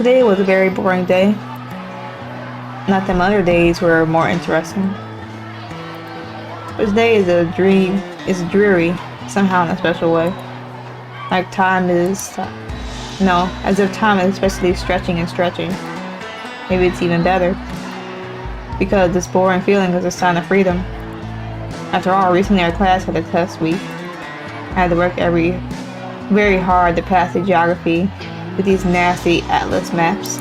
Today was a very boring day. Not that my other days were more interesting. This day is a dream. It's dreary, somehow in a special way. Like time is... No, as if time is especially stretching and stretching. Maybe it's even better. Because this boring feeling is a sign of freedom. After all, recently our class had a test week. I had to work very hard to pass the geography with these nasty atlas maps.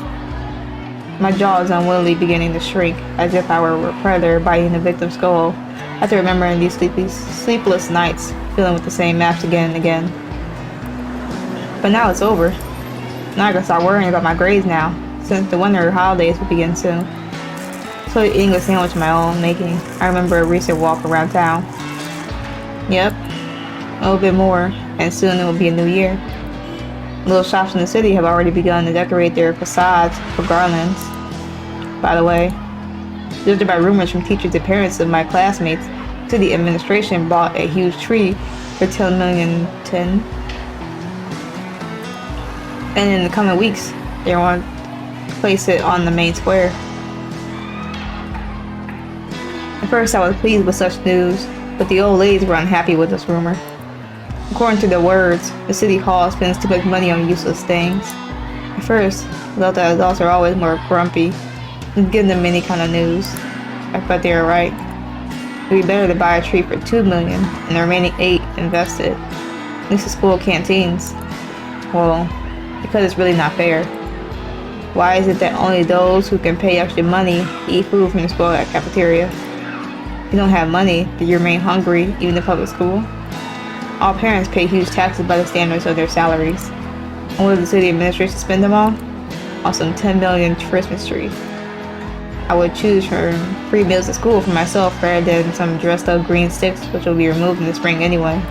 My jaw is unwillingly beginning to shrink, as if I were a predator biting the victim's skull, after remembering these sleepless nights, filling with the same maps again and again. But now it's over. Now I can start worrying about my grades now, since the winter holidays will begin soon. So eating a sandwich of my own making, I remember a recent walk around town. Yep, a little bit more, and soon it will be a new year. Little shops in the city have already begun to decorate their facades for garlands. By the way, judging by rumors from teachers and parents of my classmates, city administration bought a huge tree for 10 million. And in the coming weeks, they want to place it on the main square. At first I was pleased with such news, but the old ladies were unhappy with this rumor. According to their words, the city hall spends too much money on useless things. At first, I thought that adults are always more grumpy and give them any kind of news. I thought they were right. It would be better to buy a tree for 2 million and the remaining 8 invested. At least the school canteens. Well, because it's really not fair. Why is it that only those who can pay extra money eat food from the school cafeteria? If you don't have money, do you remain hungry even in public school? All parents pay huge taxes by the standards of their salaries. And what does the city administration spend them on? On some 10 million Christmas tree. I would choose for free meals at school for myself rather than some dressed up green sticks which will be removed in the spring anyway.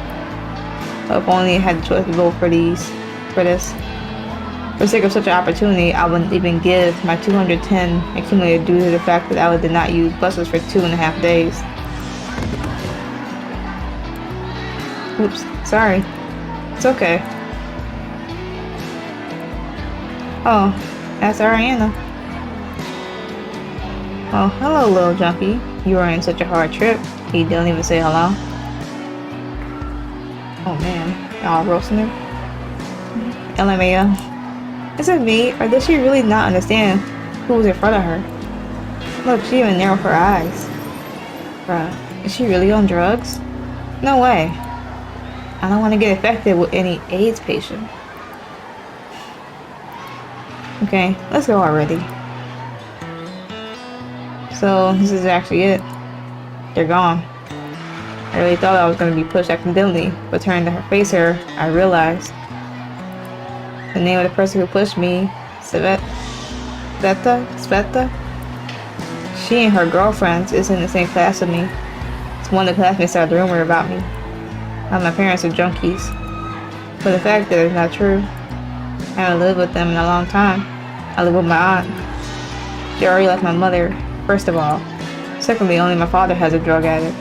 But if only I had the choice to vote for this. For the sake of such an opportunity, I wouldn't even give my 210 accumulated due to the fact that I did not use buses for 2.5 days. Oops, sorry. It's okay. Oh, that's our Aina. Oh, hello, little junkie. You were in such a hard trip. You didn't even say hello. Oh man, y'all roasting her? LMAO. Is it me, or does she really not understand who was in front of her? Look, she even narrowed her eyes. Bruh, is she really on drugs? No way. I don't want to get infected with any AIDS patient. Okay, let's go already. So, this is actually it. They're gone. I really thought I was going to be pushed accidentally, but turning to face her, I realized the name of the person who pushed me, Sveta? She and her girlfriends is in the same class with me. It's one of the classmates started the rumor about me. My parents are junkies. But the fact that it's not true. I haven't lived with them in a long time. I live with my aunt. She already left my mother, first of all. Secondly, only my father has a drug addict.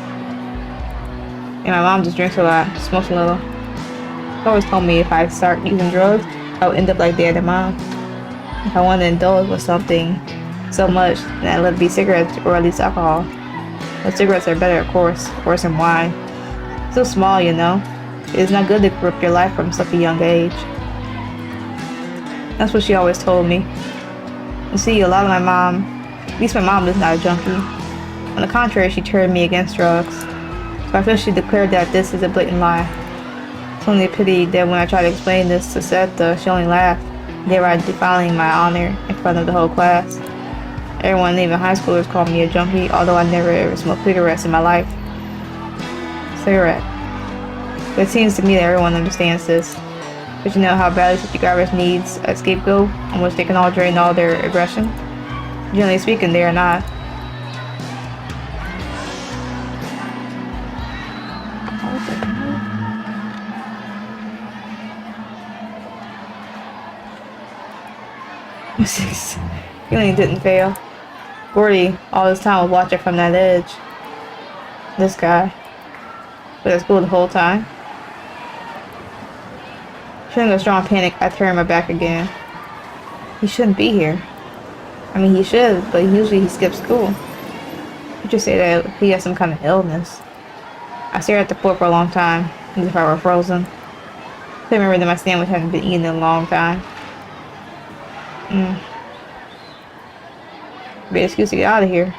And my mom just drinks a lot, smokes a little. She always told me if I start using drugs, I would end up like Dad and Mom. If I wanted to indulge with something so much, then I'd let it be cigarettes or at least alcohol. But cigarettes are better, of course, worse than wine. Still small, you know. It is not good to grip your life from such a young age. That's what she always told me. You see, at least my mom is not a junkie. On the contrary, she turned me against drugs. So I feel she declared that this is a blatant lie. It's only a pity that when I tried to explain this to Seta, she only laughed, thereby defiling my honor in front of the whole class. Everyone, even high schoolers, called me a junkie, although I never ever smoked cigarettes in my life. Cigarette. But it seems to me that everyone understands this. But you know how badly such garbage needs a scapegoat on which they can all drain all their aggression? Generally speaking, they are not. Feeling didn't fail. Gordey all this time was watching from that edge. This guy. But at school the whole time. Feeling a strong panic, I turned my back again. He shouldn't be here. I mean, he should, but usually he skips school. You just say that he has some kind of illness. I stared at the floor for a long time, as if I were frozen. I couldn't remember that my sandwich hadn't been eaten in a long time. Great excuse to get out of here.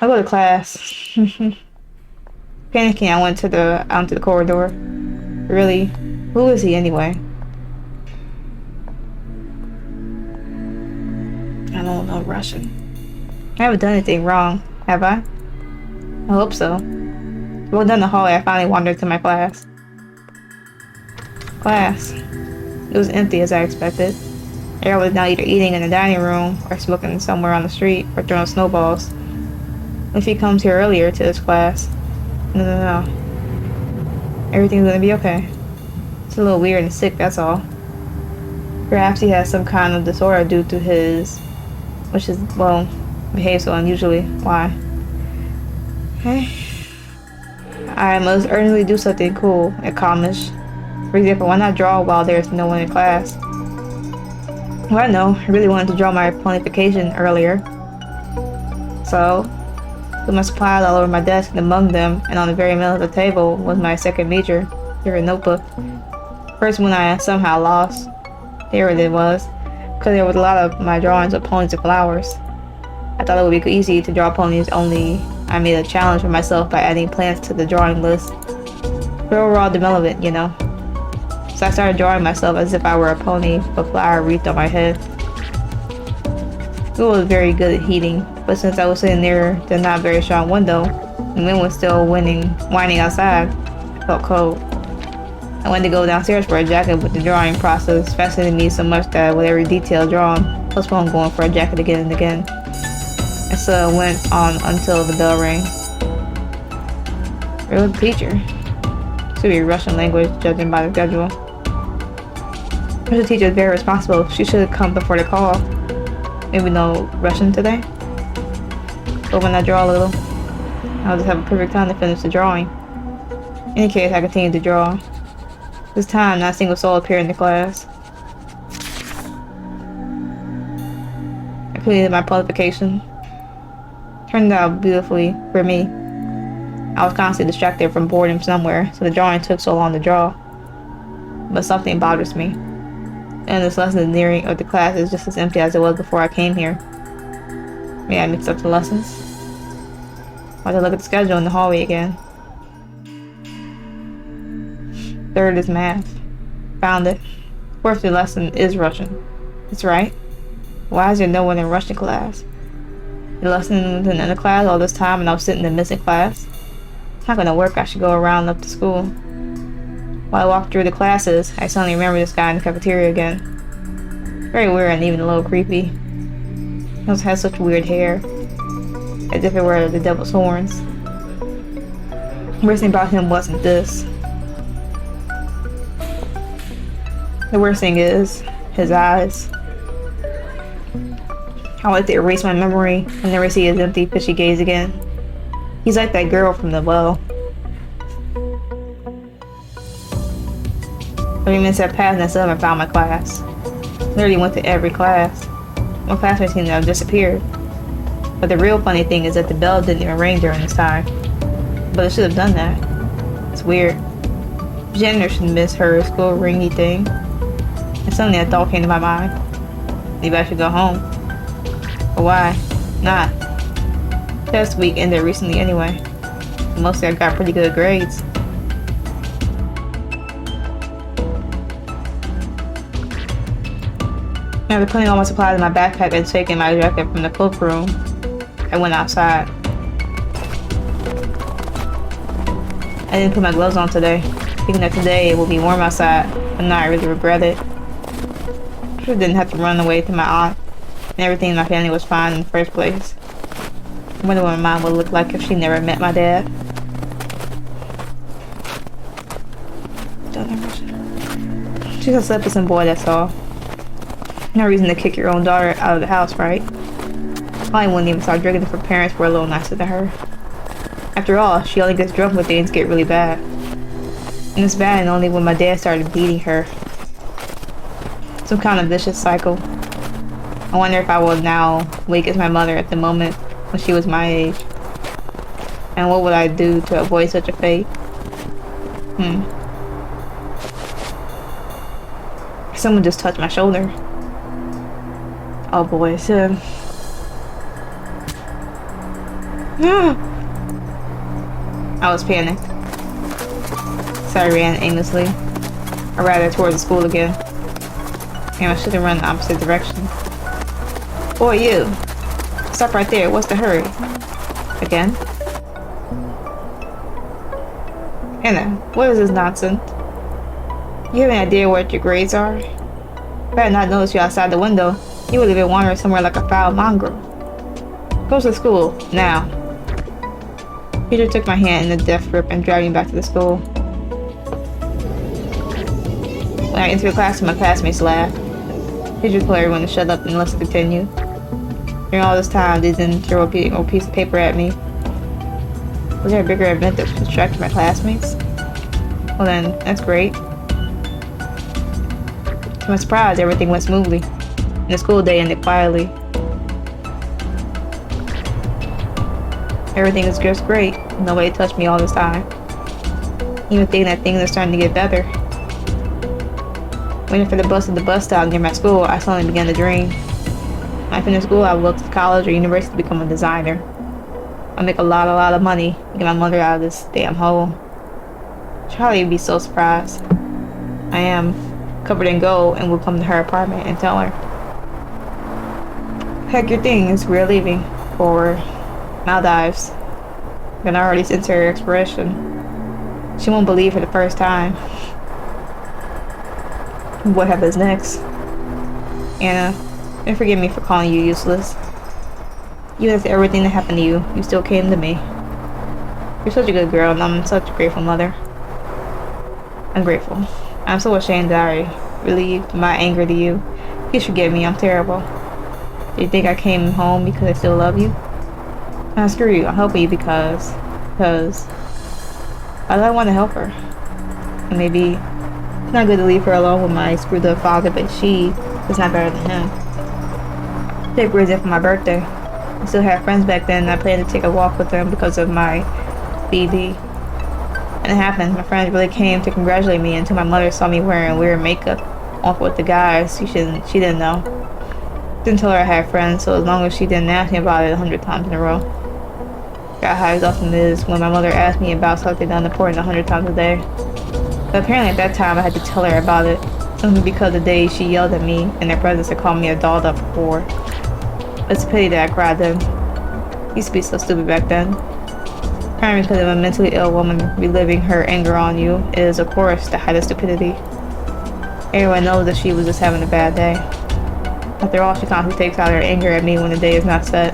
I'll go to class. Panicking, I went out into the corridor. Really? Who is he anyway? I don't know Russian. I haven't done anything wrong, have I? I hope so. Well, down the hallway, I finally wandered to my class. It was empty as I expected. Everyone was now either eating in the dining room, or smoking somewhere on the street, or throwing snowballs. If he comes here earlier to this class. No. Everything's gonna be okay. It's a little weird and sick, that's all. Perhaps he has some kind of disorder due to his... which is, well, behaves so unusually. Why? Okay. I must urgently do something cool and calmish. For example, why not draw while there's no one in class? Well, I know, I really wanted to draw my ponification earlier. So, with my supplies all over my desk and among them, and on the very middle of the table, was my second major, favorite notebook. First one I somehow lost. There it was, because there was a lot of my drawings of ponies and flowers. I thought it would be easy to draw ponies, only I made a challenge for myself by adding plants to the drawing list. For overall development, you know. So I started drawing myself as if I were a pony with a flower wreathed on my head. School was very good at heating, but since I was sitting near the not very strong window, and the wind was still whining outside, I felt cold. I went to go downstairs for a jacket, but the drawing process fascinated me so much that with every detail drawn, postponed going for a jacket again and again. And so it went on until the bell rang. Where was the teacher? Should be Russian language, judging by the schedule. The teacher is very responsible. She should have come before the call. Maybe no Russian today? But when I draw a little, I'll just have a perfect time to finish the drawing. In any case, I continued to draw. This time, not a single soul appeared in the class. I completed my qualification. Turned out beautifully for me. I was constantly distracted from boredom somewhere, so the drawing took so long to draw. But something bothers me. And this lesson is nearing of the class is just as empty as it was before I came here. May I mix up the lessons? I had to look at the schedule in the hallway again. Third is math. Found it. Fourth lesson is Russian. It's right. Why is there no one in Russian class? The lesson was in the class all this time and I was sitting in the missing class. It's not gonna work. I should go around up to school. While I walked through the classes, I suddenly remembered this guy in the cafeteria again. Very weird and even a little creepy. He also had such weird hair, as if it were the devil's horns. The worst thing about him wasn't this. The worst thing is his eyes. I like to erase my memory and never see his empty, fishy gaze again. He's like that girl from the well. 30 minutes had passed and I still haven't found my class. Literally went to every class. My classmates seemed to have disappeared. But the real funny thing is that the bell didn't even ring during this time. But it should have done that. It's weird. Janitor should miss her school ringy thing. And suddenly a thought came to my mind. Maybe I should go home. But why? Not. Test week ended recently anyway. Mostly I got pretty good grades. After putting all my supplies in my backpack and taking my jacket from the cloakroom, I went outside. I didn't put my gloves on today, thinking that today it will be warm outside, but now I really regret it. I sure didn't have to run away to my aunt, and everything in my family was fine in the first place. I wonder what my mom would look like if she never met my dad. She's a slept-in boy, that's all. No reason to kick your own daughter out of the house, right? Probably wouldn't even start drinking if her parents were a little nicer to her. After all, she only gets drunk when things get really bad. And it's bad and only when my dad started beating her. Some kind of vicious cycle. I wonder if I will now wake as my mother at the moment when she was my age. And what would I do to avoid such a fate? Someone just touched my shoulder. Oh boy, it's him. I was panicked. So I ran aimlessly. Or rather, towards the school again. And I should have run the opposite direction. Boy, you! Stop right there, what's the hurry? Again? Anna, what is this nonsense? You have any idea what your grades are? If I had not noticed you outside the window, you would have been wandering somewhere like a foul mongrel. Go to school, now. Peter took my hand in a death grip and dragged me back to the school. When I entered the classroom, my classmates laughed. Teacher told everyone to shut up and let's continue. During all this time, they didn't throw a piece of paper at me. Was there a bigger event that distracted my classmates? Well then, that's great. To my surprise, everything went smoothly, and the school day ended quietly. Everything was just great. Nobody touched me all this time. Even thinking that things are starting to get better. Waiting for the bus at the bus stop near my school, I suddenly began to dream. When I finished school, I would look to college or university to become a designer. I'll make a lot of money and get my mother out of this damn hole. Charlie would be so surprised. I am covered in gold and will come to her apartment and tell her, "Pack your things, we're leaving for Maldives." I can already sense her expression. She won't believe for the first time. What happens next? Anna, and forgive me for calling you useless. Even after everything that happened to you, you still came to me. You're such a good girl, and I'm such a grateful mother. I'm grateful. I'm so ashamed that I relieved my anger to you. Please forgive me, I'm terrible. Do you think I came home because I still love you? Screw you, I'll help you because I want to help her. And maybe it's not good to leave her alone with my screwed up father, but she is not better than him. February is in for my birthday. I still had friends back then, and I planned to take a walk with them because of my BD. And it happened. My friends really came to congratulate me until my mother saw me wearing weird makeup off with the guys. She didn't know. Didn't tell her I had friends, so as long as she didn't ask me about it 100 times in a row. Got how exhausting it is when my mother asked me about something unimportant 100 times a day. But apparently at that time I had to tell her about it, simply because the day she yelled at me in their presence and called me a dolled up whore. It's a pity that I cried then. I used to be so stupid back then. Crying because of a mentally ill woman reliving her anger on you is, of course, the height of stupidity. Everyone knows that she was just having a bad day. After all, she constantly takes out her anger at me when the day is not set.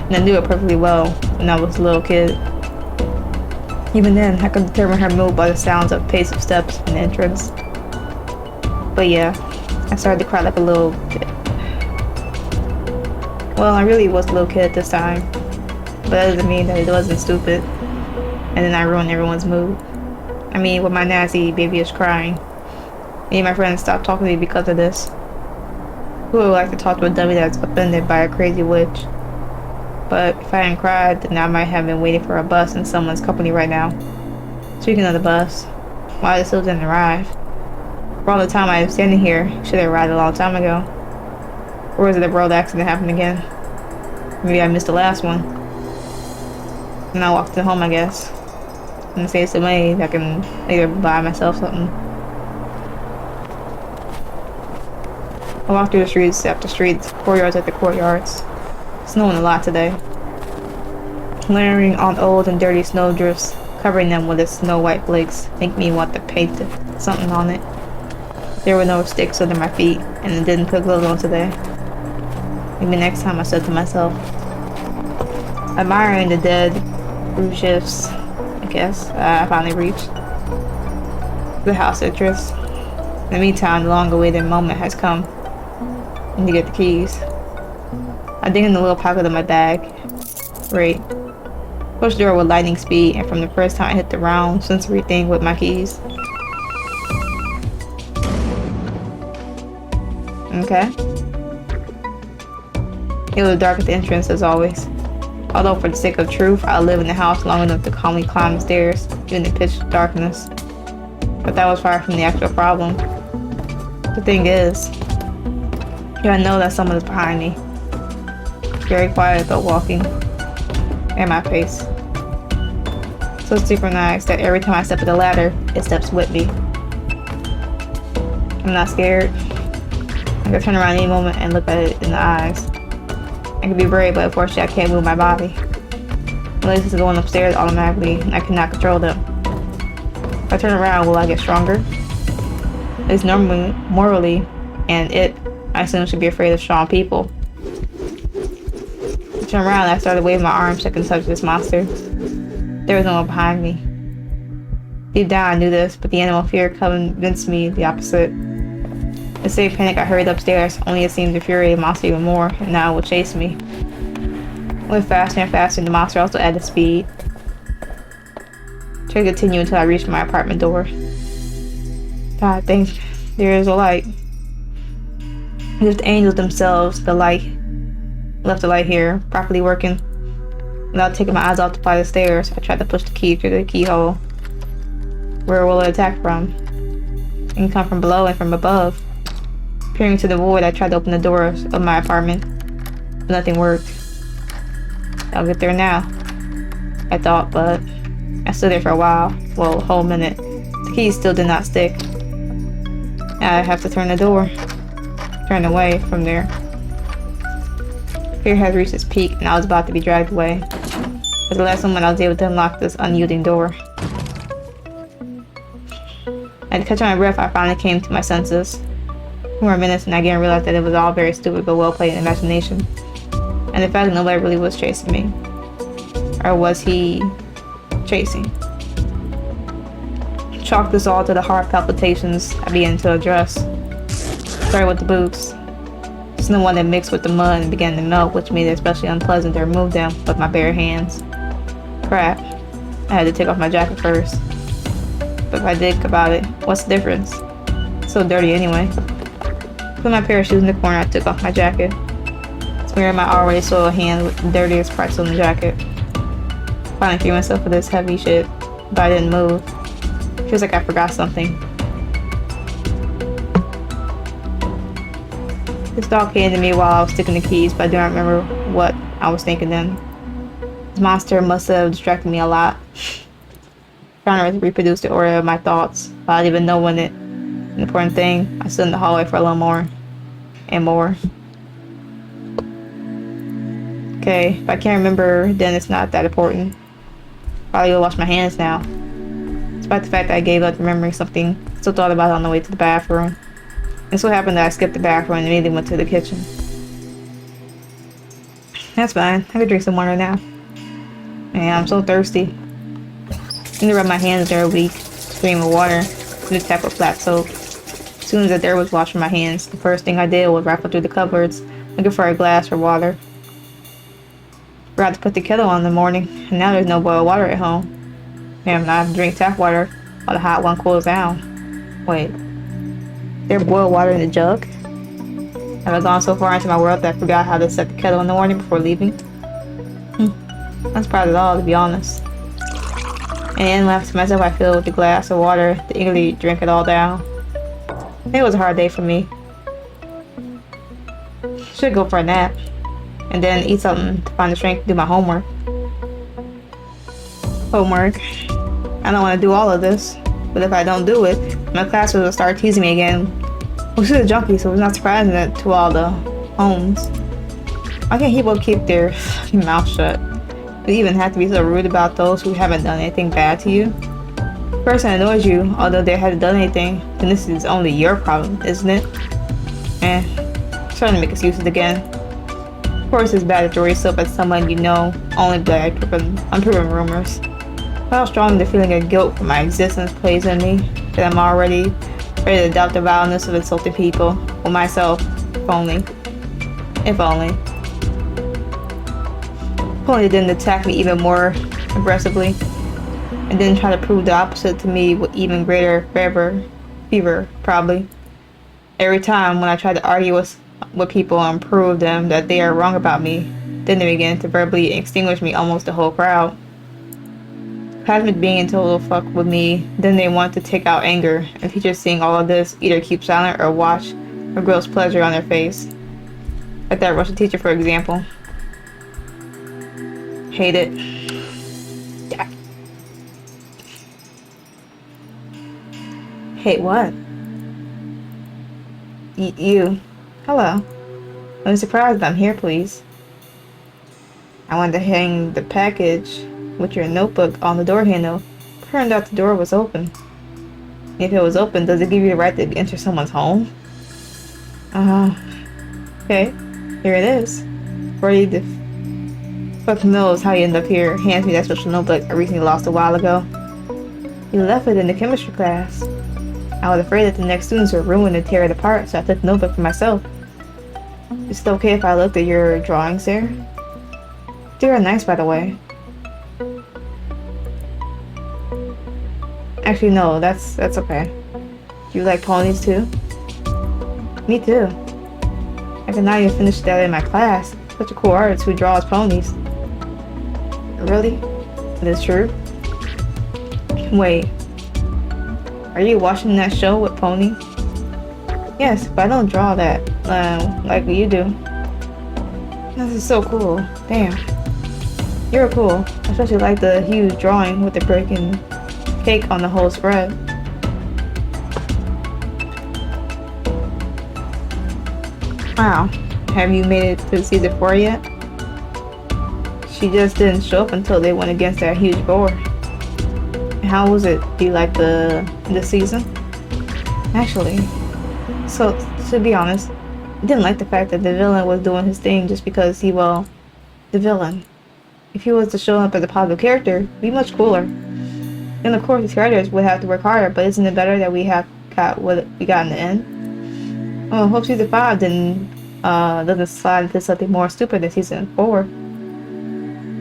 And I knew it perfectly well when I was a little kid. Even then, I could determine her mood by the sounds of pace of steps in the entrance. But yeah, I started to cry like a little kid. Well, I really was a little kid at this time. But that doesn't mean that it wasn't stupid. And then I ruined everyone's mood. I mean, with my nasty babyish crying. Me and my friends stopped talking to me because of this. Who would like to talk to a dummy that's offended by a crazy witch? But if I hadn't cried, then I might have been waiting for a bus in someone's company right now. Speaking of the bus, why it still didn't arrive? For all the time I was standing here, should have arrived a long time ago. Or was it a road accident happened again? Maybe I missed the last one. And I walked home, I guess. And save some money, I can later buy myself something. I walked through the streets after streets, courtyards after courtyards. Snowing a lot today. Layering on old and dirty snowdrifts, covering them with its snow-white flakes, make me want to paint something on it. There were no sticks under my feet, and it didn't put gloves on today. Maybe next time, I said to myself. Admiring the dead cruise ships, I guess, I finally reached the house entrance. In the meantime, the long-awaited moment has come. I need to get the keys. I dig in the little pocket of my bag. Right. Push the door with lightning speed, and from the first time I hit the round, sensory thing with my keys. Okay. It was dark at the entrance as always. Although for the sake of truth, I lived in the house long enough to calmly climb the stairs, even in pitch darkness. But that was far from the actual problem. The thing is, here I know that someone is behind me. Very quiet but walking at my pace. So synchronized that every time I step up the ladder, it steps with me. I'm not scared. I can turn around any moment and look at it in the eyes. I can be brave, but unfortunately I can't move my body. My legs are going upstairs automatically, and I cannot control them. If I turn around, will I get stronger? It's normally, morally, and I assume should be afraid of strong people. I turned around and I started waving my arms so I can touch this monster. There was no one behind me. Deep down I knew this, but the animal fear convinced me the opposite. In the same panic I hurried upstairs, only it seemed to infuriate the monster even more, and now it would chase me. I went faster and faster, and the monster also added speed. I tried to continue until I reached my apartment door. God, thank there is a light. As if the angels themselves, left the light here, properly working. Without taking my eyes off the flight of stairs, I tried to push the key through the keyhole. Where will it attack from? It can come from below and from above. Peering into the void, I tried to open the doors of my apartment, but nothing worked. I'll get there now, I thought, but I stood there for a while, well, a whole minute. The key still did not stick. I have to turn the door. Turn away from there. Fear has reached its peak, and I was about to be dragged away. At the last moment, I was able to unlock this unyielding door. At the catch of my breath, I finally came to my senses. 2 more minutes, and I again realized that it was all very stupid but well played in imagination. And in fact, nobody really was chasing me. Or was he chasing? Chalk this all to the heart palpitations I began to address. Started with the boots. It's the one that mixed with the mud and began to melt, which made it especially unpleasant to remove them with my bare hands. Crap. I had to take off my jacket first. But if I think about it, what's the difference? It's so dirty anyway. Put my pair of shoes in the corner, I took off my jacket. Smearing my already soiled hand with the dirtiest parts on the jacket. Finally freed myself of this heavy shit, but I didn't move. Feels like I forgot something. This thought came to me while I was sticking the keys, but I do not remember what I was thinking then. This monster must have distracted me a lot. Trying to reproduce the order of my thoughts, but I didn't even know when it. An important thing, I stood in the hallway for a little more. And more. Okay, if I can't remember, then it's not that important. Probably go wash my hands now. Despite the fact that I gave up remembering something, I still thought about it on the way to the bathroom. And so happened that I skipped the bathroom and immediately went to the kitchen. That's fine, I could drink some water now. Man, I'm so thirsty. I need to rub my hands there a week, stream of water, and tap with flat soap. As soon as the dirt was washed from my hands, the first thing I did was rifle through the cupboards, looking for a glass or water. Forgot to put the kettle on in the morning, and now there's no boiled water at home. Man, I have to drink tap water while the hot one cools down. Wait, there's boiled water in the jug? Have I gone so far into my world that I forgot how to set the kettle in the morning before leaving? That's probably all, to be honest. And then left to myself, I filled the glass of water to eagerly drink it all down. It was a hard day for me. Should go for a nap. And then eat something to find the strength to do my homework. I don't want to do all of this. But if I don't do it, my classmates will start teasing me again. Well, she's a junkie, so it's not surprising that to all the homes. Why can't people keep their fucking mouth shut? You even have to be so rude about those who haven't done anything bad to you. The person annoys you, although they haven't done anything, then this is only your problem, isn't it? Trying to make excuses again. Of course it's bad to raise up at someone you know only by unproven rumors. How strong the feeling of guilt for my existence plays in me, that I'm already ready to doubt the vileness of insulting people, or myself, if only. If only. If only didn't attack me even more aggressively, and then try to prove the opposite to me with even greater fever, probably. Every time when I try to argue with people and prove them that they are wrong about me, then they begin to verbally extinguish me almost the whole crowd. Classmates being in total fuck with me, then they want to take out anger, and teachers seeing all of this either keep silent or watch with gross pleasure on their face. Like that Russian teacher, for example. Hate it. Yeah. Hate what? You. Hello. I'm surprised I'm here, please. I wanted to hang the package with your notebook on the door handle. Turned out the door was open. If it was open, does it give you the right to enter someone's home? Okay. Here it is. Gordey the fuck knows how you end up here. Hands me that special notebook I recently lost a while ago. You left it in the chemistry class. I was afraid that the next students would ruin and tear it apart, so I took the notebook for myself. Is it okay if I looked at your drawings there? They are nice, by the way. Actually, no, that's okay. Do you like ponies too? Me too. I could not even finish that in my class. Such a cool artist who draws ponies. Really? It is true? Wait. Are you watching that show with Pony? Yes, but I don't draw that, like you do. This is so cool. Damn. You're cool. I especially like the huge drawing with the breaking cake on the whole spread. Wow. Have you made it to season 4 yet? She just didn't show up until they went against that huge boar. How was it? Do you like the season? Actually, so to be honest, I didn't like the fact that the villain was doing his thing just because he, well, the villain. If he was to show up as a positive character, it'd be much cooler. Then of course these writers would have to work harder, but isn't it better that we have got what we got in the end? Oh, hope season 5 doesn't slide into something more stupid than season 4.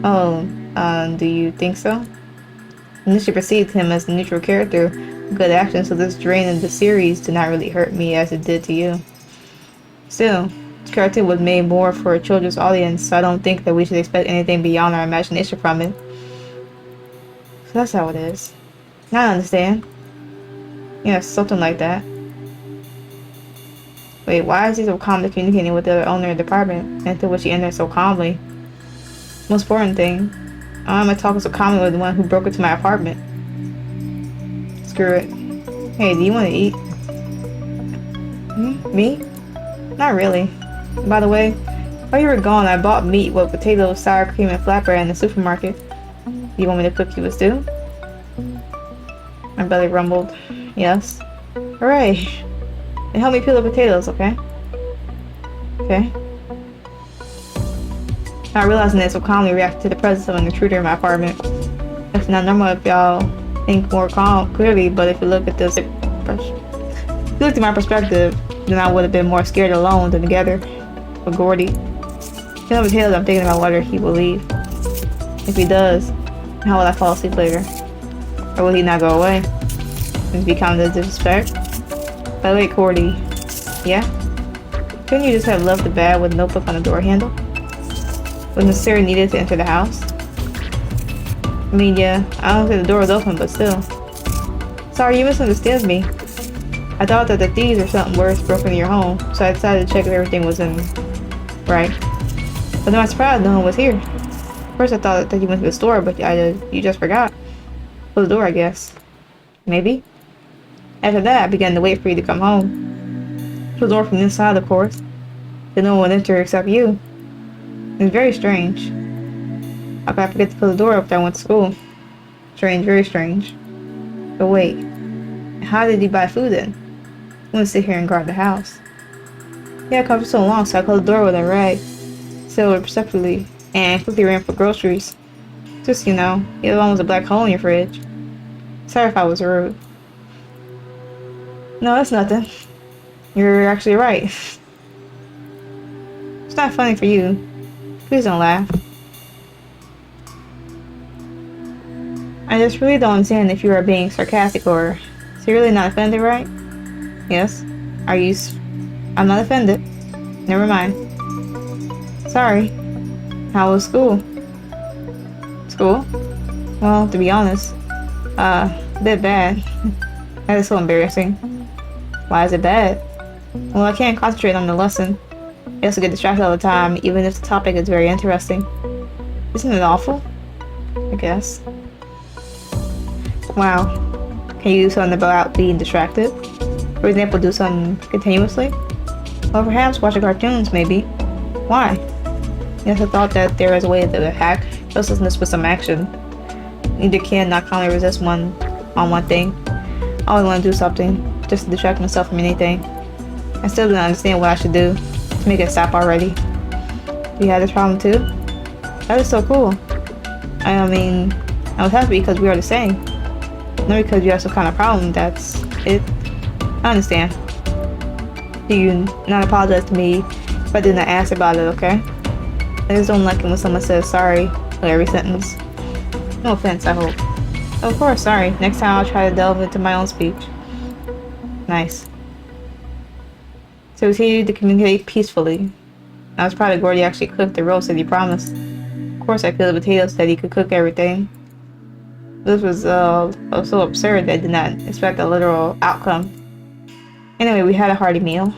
Oh, do you think so? Initially perceived him as a neutral character, good action, so this drain in the series did not really hurt me as it did to you. Still, this character was made more for a children's audience, so I don't think that we should expect anything beyond our imagination from it. So that's how it is. Now I understand. Yes, something like that. Wait, why is he so calmly communicating with the owner of the apartment, and to which he entered so calmly? Most important thing, why am I talking so calmly with the one who broke into my apartment? Screw it. Hey, do you want to eat? Me? Not really. By the way, while you were gone, I bought meat with potatoes, sour cream, and flatbread in the supermarket. You want me to cook you a stew? My belly rumbled. Yes. Hooray! And help me peel the potatoes, okay? Okay. Not realizing they so calmly reacted to the presence of an intruder in my apartment. It's not normal if y'all think more clearly, but if you look at this, if you looked at my perspective, then I would have been more scared alone than together with Gordey. Peel the potatoes, I'm thinking about whether he will leave. If he does, how will I fall asleep later? Or will he not go away? And be kind of disrespect? By the way, Gordey, yeah? Couldn't you just have left the bag with a notebook on the door handle? Was necessary needed to enter the house? I mean, yeah, I don't think the door was open, but still. Sorry, you misunderstood me. I thought that the thieves or something worse broke into your home, so I decided to check if everything was in right. But to my surprise, no one was here. First I thought that you went to the store, but you just forgot. Close the door, I guess. Maybe? After that, I began to wait for you to come home. Close the door from the inside, of course. Then no one would enter except you. It's very strange. How could I forget to close the door after I went to school? Strange, very strange. But wait, how did you buy food then? You want to sit here and guard the house. Yeah, I covered so long, so I closed the door with a rag. Sealed perceptibly, and quickly ran for groceries. Just, you know, the other one was a black hole in your fridge. Sorry if I was rude. No, that's nothing. You're actually right. It's not funny for you. Please don't laugh. I just really don't understand if you are being sarcastic or... So you're really not offended, right? Yes. Are you I'm not offended. Never mind. Sorry. How was school? School? Well, to be honest, a bit bad. That is so embarrassing. Why is it bad? Well, I can't concentrate on the lesson. I also get distracted all the time, even if the topic is very interesting. Isn't it awful? I guess. Wow. Can you do something about being distracted? For example, do something continuously? Or perhaps watching cartoons, maybe. Why? Yes, I thought that there is a way to hack restlessness with some action. Neither can not calmly resist one thing. I always want to do something, just to distract myself from anything. I still don't understand what I should do to make it stop already. You had this problem too? That is so cool. I mean, I was happy because we are the same. Not because you have some kind of problem, that's it. I understand. Do you not apologize to me if I did not ask about it, okay? I just don't like it when someone says sorry for every sentence. No offense, I hope. Of course, sorry. Next time I'll try to delve into my own speech. Nice. So he needed to communicate peacefully. I was proud of Gordey actually cooked the roast that he promised. Of course I peeled the potatoes that he could cook everything. This was so absurd that I did not expect a literal outcome. Anyway, we had a hearty meal.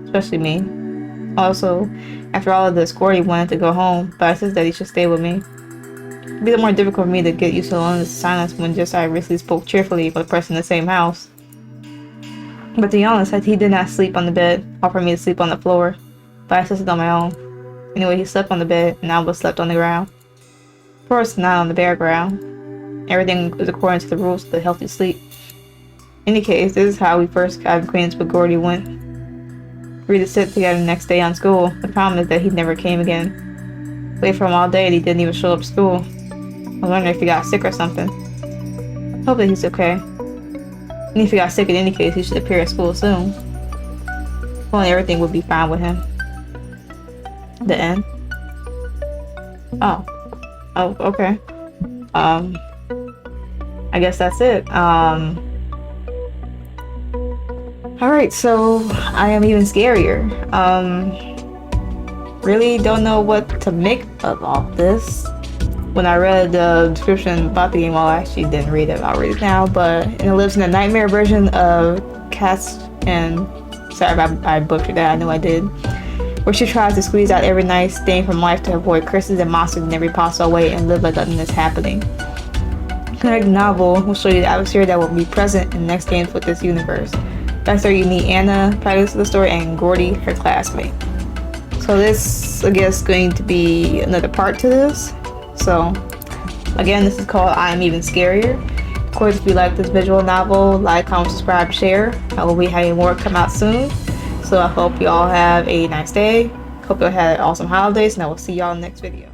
Especially me. Also, after all of this, Gordey wanted to go home, but I said that he should stay with me. It'd be more difficult for me to get used to loneliness and silence when just I recently spoke cheerfully with a person in the same house. But to be honest, he did not sleep on the bed, offered me to sleep on the floor, but I insisted on my own. Anyway, he slept on the bed, and I was slept on the ground. Of course, not on the bare ground. Everything was according to the rules of the healthy sleep. In any case, this is how we first got acquainted with Gordey went. We had to sit together the next day on school. The problem is that he never came again. Waited for him all day and he didn't even show up to school. I wonder if he got sick or something. Hope that he's okay. And if he got sick in any case, he should appear at school soon. If only everything would be fine with him. The end? Oh, okay. I guess that's it. Alright, so I am even scarier. Really don't know what to make of all this. When I read the description about the game, well, I actually didn't read it. I'll read it now, but it lives in a nightmare version of Cats and... Sorry if I butchered that, I know I did. Where she tries to squeeze out every nice thing from life to avoid curses and monsters in every possible way and live like nothing is happening. Kinetic novel will show you the atmosphere that will be present in the next games with this universe. Backstory, you meet Aina, protagonist of the story, and Gordey, her classmate. So this, I guess, is going to be another part to this. So, again, this is called I Am Even Scarier. Of course, if you like this visual novel, like, comment, subscribe, share. I will be having more come out soon. So I hope you all have a nice day. Hope you all had awesome holidays, and I will see y'all in the next video.